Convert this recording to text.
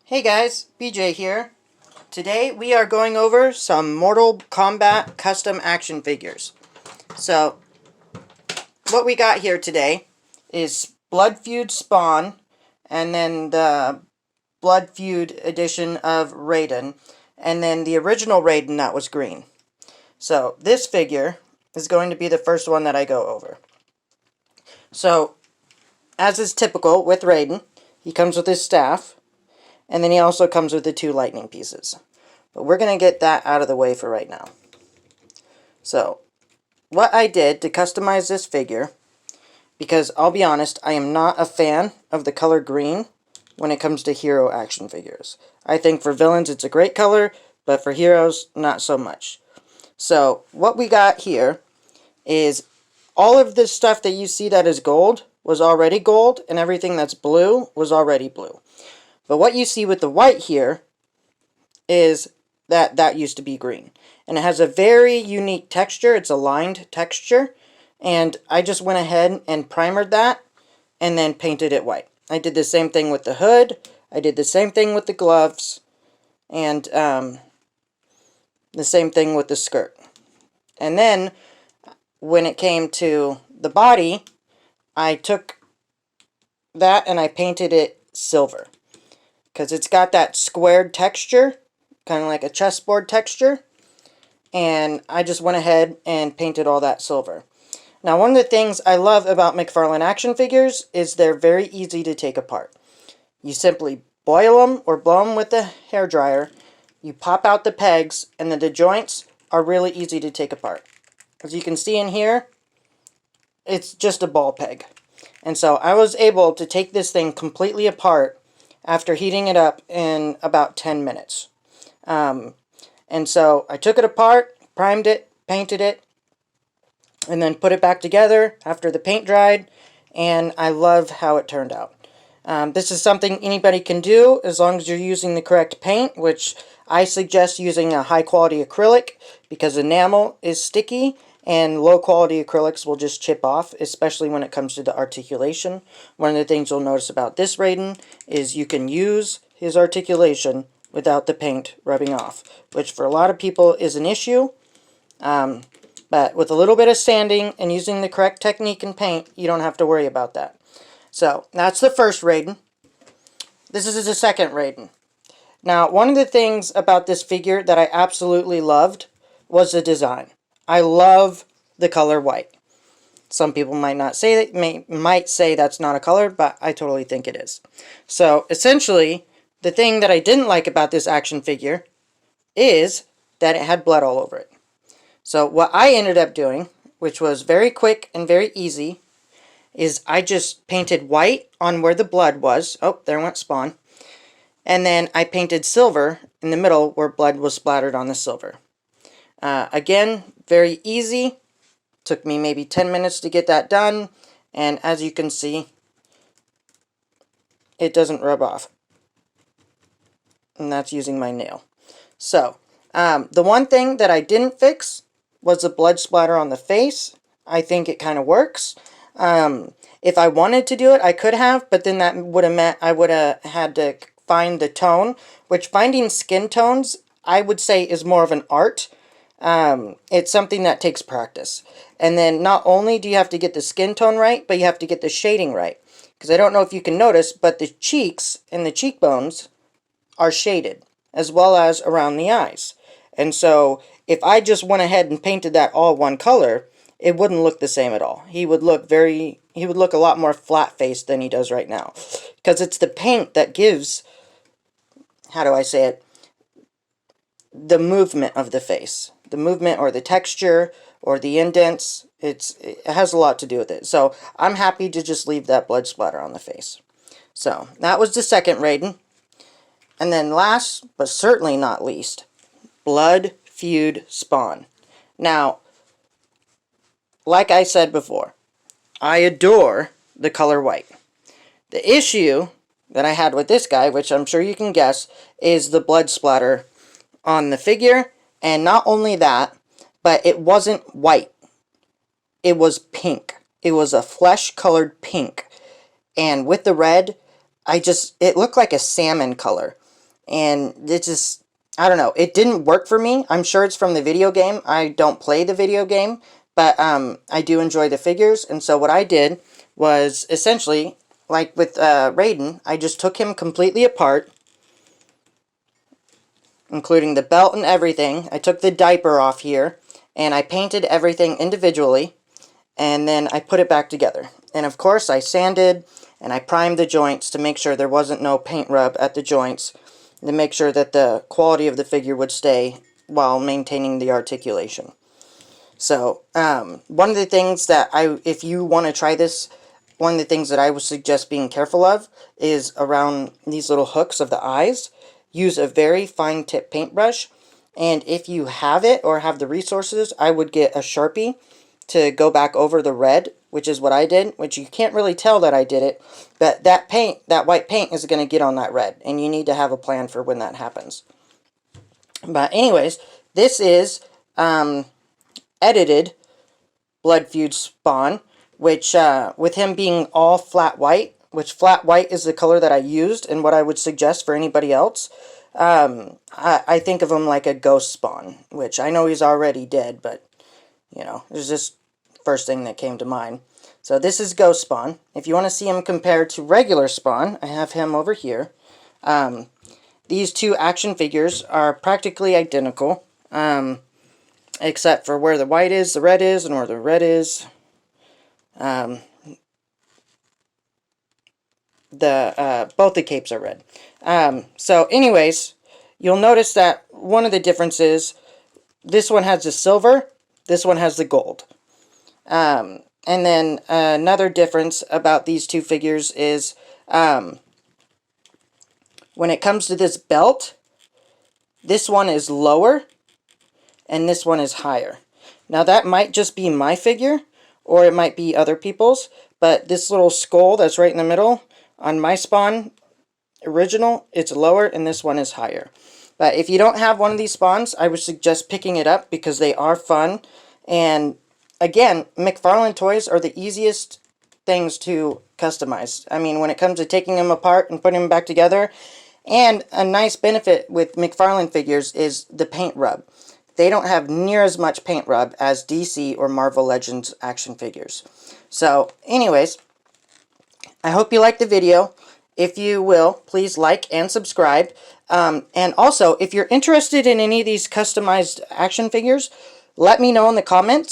Hey guys, BJ here. Today we are going over some Mortal Kombat custom action figures. So, what we got here today is Blood Feud Spawn, and then the Blood Feud edition of Raiden, and then the original Raiden that was green. So, this figure is going to be the first one that I go over. So, as is typical with Raiden, he comes with his staff. And then he also comes with the 2 lightning pieces. But we're going to get that out of the way for right now. So, what I did to customize this figure, because I'll be honest, I am not a fan of the color green when it comes to hero action figures. I think for villains it's a great color, but for heroes, not so much. So, what we got here is all of this stuff that you see that is gold was already gold, and everything that's blue was already blue. But what you see with the white here is that used to be green. And it has a very unique texture. It's a lined texture. And I just went ahead and primered that and then painted it white. I did the same thing with the hood. I did the same thing with the gloves. And the same thing with the skirt. And then when it came to the body, I took that and I painted it silver. Because it's got that squared texture, kind of like a chessboard texture. And I just went ahead and painted all that silver. Now, one of the things I love about McFarlane action figures is they're very easy to take apart. You simply boil them or blow them with the hairdryer. You pop out the pegs, and then the joints are really easy to take apart. As you can see in here, it's just a ball peg. And so I was able to take this thing completely apart after heating it up in about 10 minutes. And so I took it apart, primed it, painted it, and then put it back together after the paint dried, and I love how it turned out. This is something anybody can do as long as you're using the correct paint, which I suggest using a high-quality acrylic because enamel is sticky and low-quality acrylics will just chip off, especially when it comes to the articulation. One of the things you'll notice about this Raiden is you can use his articulation without the paint rubbing off, which for a lot of people is an issue. But with a little bit of sanding and using the correct technique in paint, you don't have to worry about that. So, that's the first Raiden. This is the second Raiden. Now, one of the things about this figure that I absolutely loved was the design. I love the color white. Some people might not say that, might say that's not a color, but I totally think it is. So, essentially, the thing that I didn't like about this action figure is that it had blood all over it. So, what I ended up doing, which was very quick and very easy, is I just painted white on where the blood was. Oh, there went Spawn. And then I painted silver in the middle where blood was splattered on the silver. Again, very easy. Took me maybe 10 minutes to get that done. And as you can see, it doesn't rub off. And that's using my nail. So, the one thing that I didn't fix was the blood splatter on the face. I think it kind of works. If I wanted to do it, I could have, but then that would have meant I would have had to find the tone, which finding skin tones, I would say, is more of an art. It's something that takes practice. And then not only do you have to get the skin tone right, but you have to get the shading right. Because I don't know if you can notice, but the cheeks and the cheekbones are shaded, as well as around the eyes. And so, if I just went ahead and painted that all one color, it wouldn't look the same at all. He would look a lot more flat-faced than he does right now. Because it's the paint that gives, how do I say it, the movement of the face. The movement or the texture or the indents, it has a lot to do with it. So, I'm happy to just leave that blood splatter on the face. So, that was the second Raiden. And then last, but certainly not least, Blood Feud Spawn. Now, like I said before, I adore the color white. The issue that I had with this guy, which I'm sure you can guess, is the blood splatter on the figure. And not only that, but it wasn't white. It was pink. It was a flesh-colored pink. And with the red, it looked like a salmon color. and it just, I don't know, it didn't work for me. I'm sure it's from the video game. I don't play the video game, but I do enjoy the figures, and so what I did was essentially, like with Raiden, I just took him completely apart, including the belt and everything. I took the diaper off here, and I painted everything individually, and then I put it back together. And of course, I sanded and I primed the joints to make sure there wasn't no paint rub at the joints, to make sure that the quality of the figure would stay while maintaining the articulation. So, one of the things that if you want to try this, one of the things that I would suggest being careful of is around these little hooks of the eyes. Use a very fine tip paintbrush, and if you have it or have the resources, I would get a Sharpie to go back over the red, which is what I did, which you can't really tell that I did it, but that paint, that white paint is going to get on that red, and you need to have a plan for when that happens. But anyways, this is edited Blood Feud Spawn, which with him being all flat white, which flat white is the color that I used and what I would suggest for anybody else. I think of him like a ghost Spawn, which I know he's already dead, but you know, it's just first thing that came to mind. So this is Ghost Spawn. If you want to see him compared to regular Spawn, I have him over here. These two action figures are practically identical, except for where the white is, the red is, and where the red is, both the capes are red. So anyways, you'll notice that one of the differences, this one has the silver, this one has the gold. And then another difference about these two figures is when it comes to this belt, this one is lower and this one is higher. Now that might just be my figure, or it might be other people's, but this little skull that's right in the middle on my Spawn original, it's lower and this one is higher. But if you don't have one of these Spawns, I would suggest picking it up because they are fun. And again, McFarlane Toys are the easiest things to customize. I mean, when it comes to taking them apart and putting them back together, and a nice benefit with McFarlane figures is the paint rub. They don't have near as much paint rub as DC or Marvel Legends action figures. So, anyways, I hope you liked the video. If you will, please like and subscribe. And also, if you're interested in any of these customized action figures, let me know in the comments.